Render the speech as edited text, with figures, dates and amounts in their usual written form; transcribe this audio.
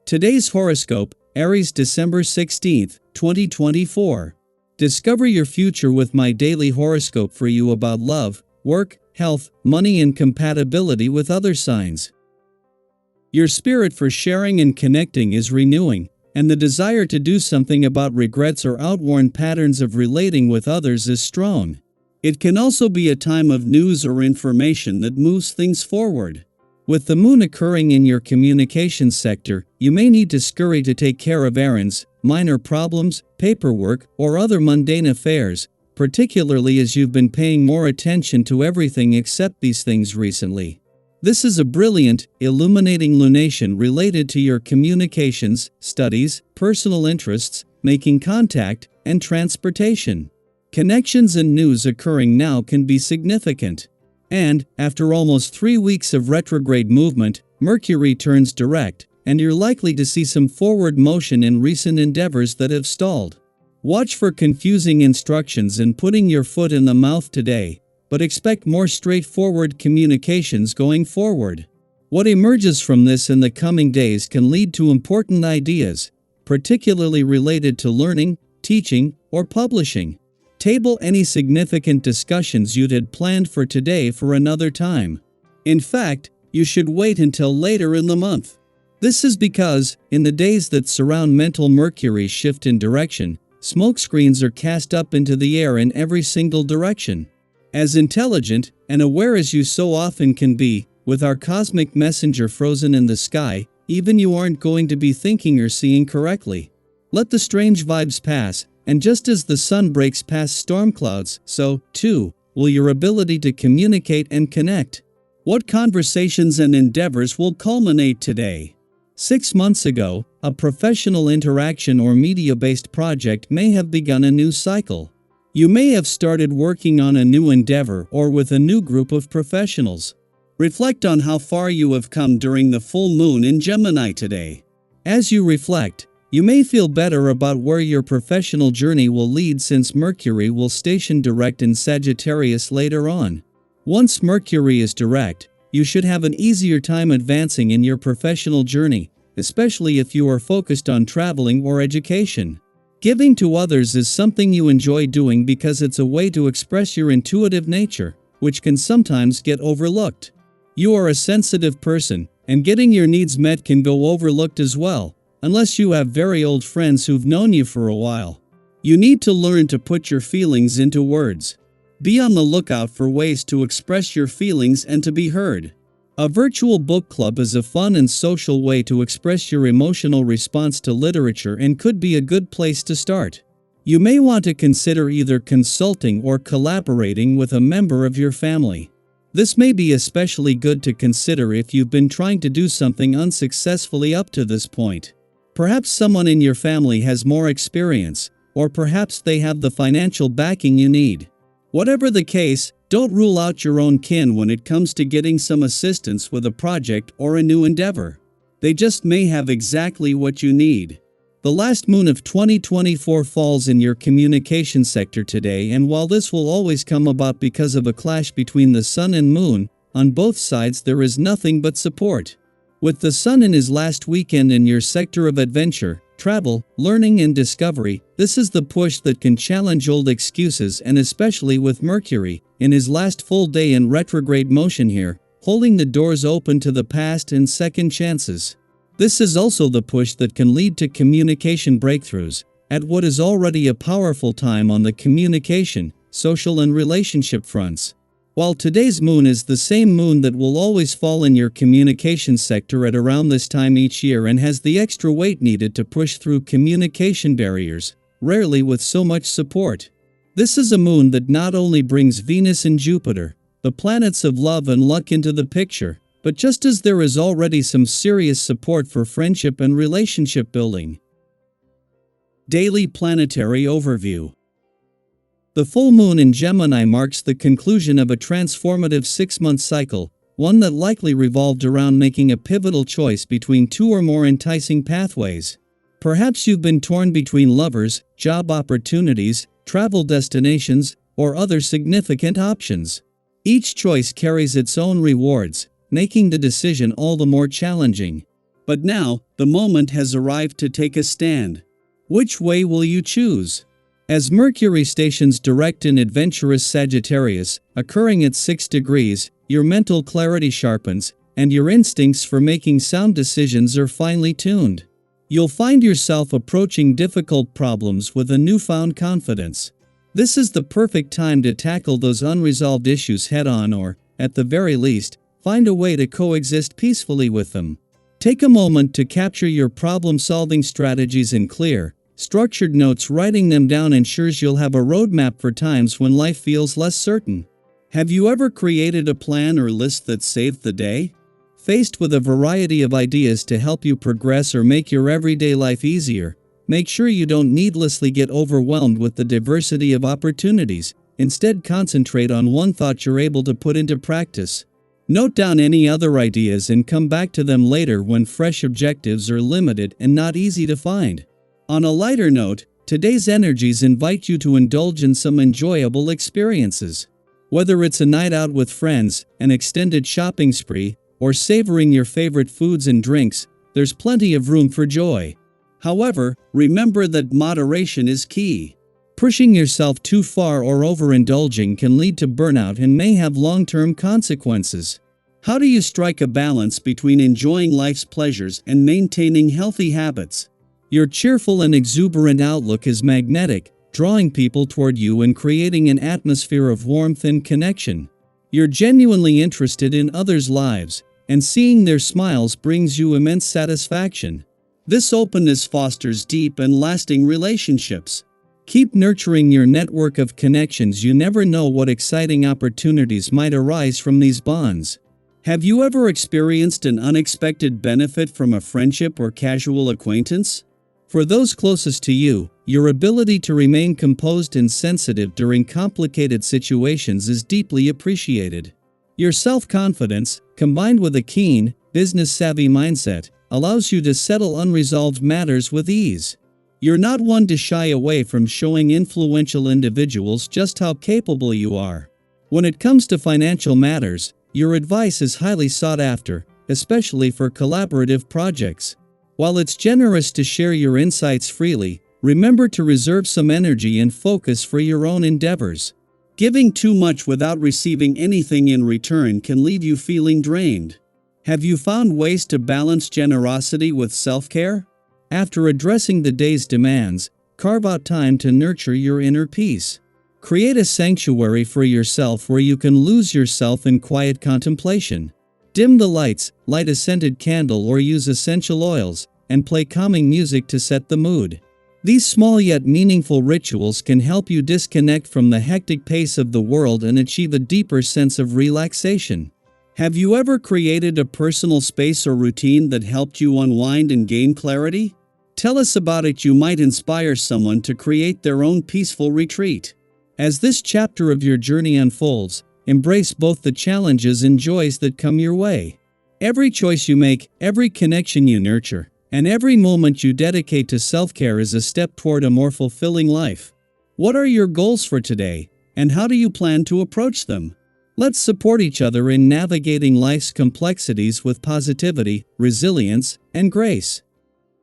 Today's horoscope, Aries December 16th, 2024. Discover your future with my daily horoscope for you about love, work, health, money and compatibility with other signs. Your spirit for sharing and connecting is renewing, and the desire to do something about regrets or outworn patterns of relating with others is strong. It can also be a time of news or information that moves things forward. With the moon occurring in your communications sector, you may need to scurry to take care of errands, minor problems, paperwork, or other mundane affairs, particularly as you've been paying more attention to everything except these things recently. This is a brilliant, illuminating lunation related to your communications, studies, personal interests, making contact, and transportation. Connections and news occurring now can be significant. And, after almost 3 weeks of retrograde movement, Mercury turns direct, and you're likely to see some forward motion in recent endeavors that have stalled. Watch for confusing instructions and putting your foot in the mouth today, but expect more straightforward communications going forward. What emerges from this in the coming days can lead to important ideas, particularly related to learning, teaching, or publishing. Table any significant discussions you'd had planned for today for another time. In fact, you should wait until later in the month. This is because, in the days that surround mental Mercury's shift in direction, smokescreens are cast up into the air in every single direction. As intelligent and aware as you so often can be, with our cosmic messenger frozen in the sky, even you aren't going to be thinking or seeing correctly. Let the strange vibes pass, and just as the sun breaks past storm clouds, so, too, will your ability to communicate and connect. What conversations and endeavors will culminate today? 6 months ago, a professional interaction or media-based project may have begun a new cycle. You may have started working on a new endeavor or with a new group of professionals. Reflect on how far you have come during the full moon in Gemini today. As you reflect, you may feel better about where your professional journey will lead since Mercury will station direct in Sagittarius later on. Once Mercury is direct, you should have an easier time advancing in your professional journey, especially if you are focused on traveling or education. Giving to others is something you enjoy doing because it's a way to express your intuitive nature, which can sometimes get overlooked. You are a sensitive person, and getting your needs met can go overlooked as well, unless you have very old friends who've known you for a while. You need to learn to put your feelings into words. Be on the lookout for ways to express your feelings and to be heard. A virtual book club is a fun and social way to express your emotional response to literature and could be a good place to start. You may want to consider either consulting or collaborating with a member of your family. This may be especially good to consider if you've been trying to do something unsuccessfully up to this point. Perhaps someone in your family has more experience, or perhaps they have the financial backing you need. Whatever the case, don't rule out your own kin when it comes to getting some assistance with a project or a new endeavor. They just may have exactly what you need. The last moon of 2024 falls in your communication sector today, and while this will always come about because of a clash between the sun and moon, on both sides there is nothing but support. With the sun in his last weekend in your sector of adventure, travel, learning and discovery, this is the push that can challenge old excuses, and especially with Mercury, in his last full day in retrograde motion here, holding the doors open to the past and second chances. This is also the push that can lead to communication breakthroughs, at what is already a powerful time on the communication, social and relationship fronts. While today's moon is the same moon that will always fall in your communication sector at around this time each year and has the extra weight needed to push through communication barriers, rarely with so much support. This is a moon that not only brings Venus and Jupiter, the planets of love and luck, into the picture, but just as there is already some serious support for friendship and relationship building. Daily Planetary Overview. The full moon in Gemini marks the conclusion of a transformative 6-month cycle, one that likely revolved around making a pivotal choice between 2 or more enticing pathways. Perhaps you've been torn between lovers, job opportunities, travel destinations, or other significant options. Each choice carries its own rewards, making the decision all the more challenging. But now, the moment has arrived to take a stand. Which way will you choose? As Mercury stations direct in adventurous Sagittarius, occurring at 6 degrees, your mental clarity sharpens, and your instincts for making sound decisions are finely tuned. You'll find yourself approaching difficult problems with a newfound confidence. This is the perfect time to tackle those unresolved issues head-on or, at the very least, find a way to coexist peacefully with them. Take a moment to capture your problem-solving strategies in clear, structured notes. Writing them down ensures you'll have a roadmap for times when life feels less certain. Have you ever created a plan or list that saved the day? Faced with a variety of ideas to help you progress or make your everyday life easier, make sure you don't needlessly get overwhelmed with the diversity of opportunities. Instead, concentrate on one thought you're able to put into practice. Note down any other ideas and come back to them later when fresh objectives are limited and not easy to find. On a lighter note, today's energies invite you to indulge in some enjoyable experiences. Whether it's a night out with friends, an extended shopping spree, or savoring your favorite foods and drinks, there's plenty of room for joy. However, remember that moderation is key. Pushing yourself too far or overindulging can lead to burnout and may have long-term consequences. How do you strike a balance between enjoying life's pleasures and maintaining healthy habits? Your cheerful and exuberant outlook is magnetic, drawing people toward you and creating an atmosphere of warmth and connection. You're genuinely interested in others' lives, and seeing their smiles brings you immense satisfaction. This openness fosters deep and lasting relationships. Keep nurturing your network of connections. You never know what exciting opportunities might arise from these bonds. Have you ever experienced an unexpected benefit from a friendship or casual acquaintance? For those closest to you, your ability to remain composed and sensitive during complicated situations is deeply appreciated. Your self-confidence, combined with a keen, business-savvy mindset, allows you to settle unresolved matters with ease. You're not one to shy away from showing influential individuals just how capable you are. When it comes to financial matters, your advice is highly sought after, especially for collaborative projects. While it's generous to share your insights freely, remember to reserve some energy and focus for your own endeavors. Giving too much without receiving anything in return can leave you feeling drained. Have you found ways to balance generosity with self-care? After addressing the day's demands, carve out time to nurture your inner peace. Create a sanctuary for yourself where you can lose yourself in quiet contemplation. Dim the lights, light a scented candle or use essential oils, and play calming music to set the mood. These small yet meaningful rituals can help you disconnect from the hectic pace of the world and achieve a deeper sense of relaxation. Have you ever created a personal space or routine that helped you unwind and gain clarity? Tell us about it. You might inspire someone to create their own peaceful retreat. As this chapter of your journey unfolds, embrace both the challenges and joys that come your way. Every choice you make, every connection you nurture, and every moment you dedicate to self-care is a step toward a more fulfilling life. What are your goals for today, and how do you plan to approach them? Let's support each other in navigating life's complexities with positivity, resilience, and grace.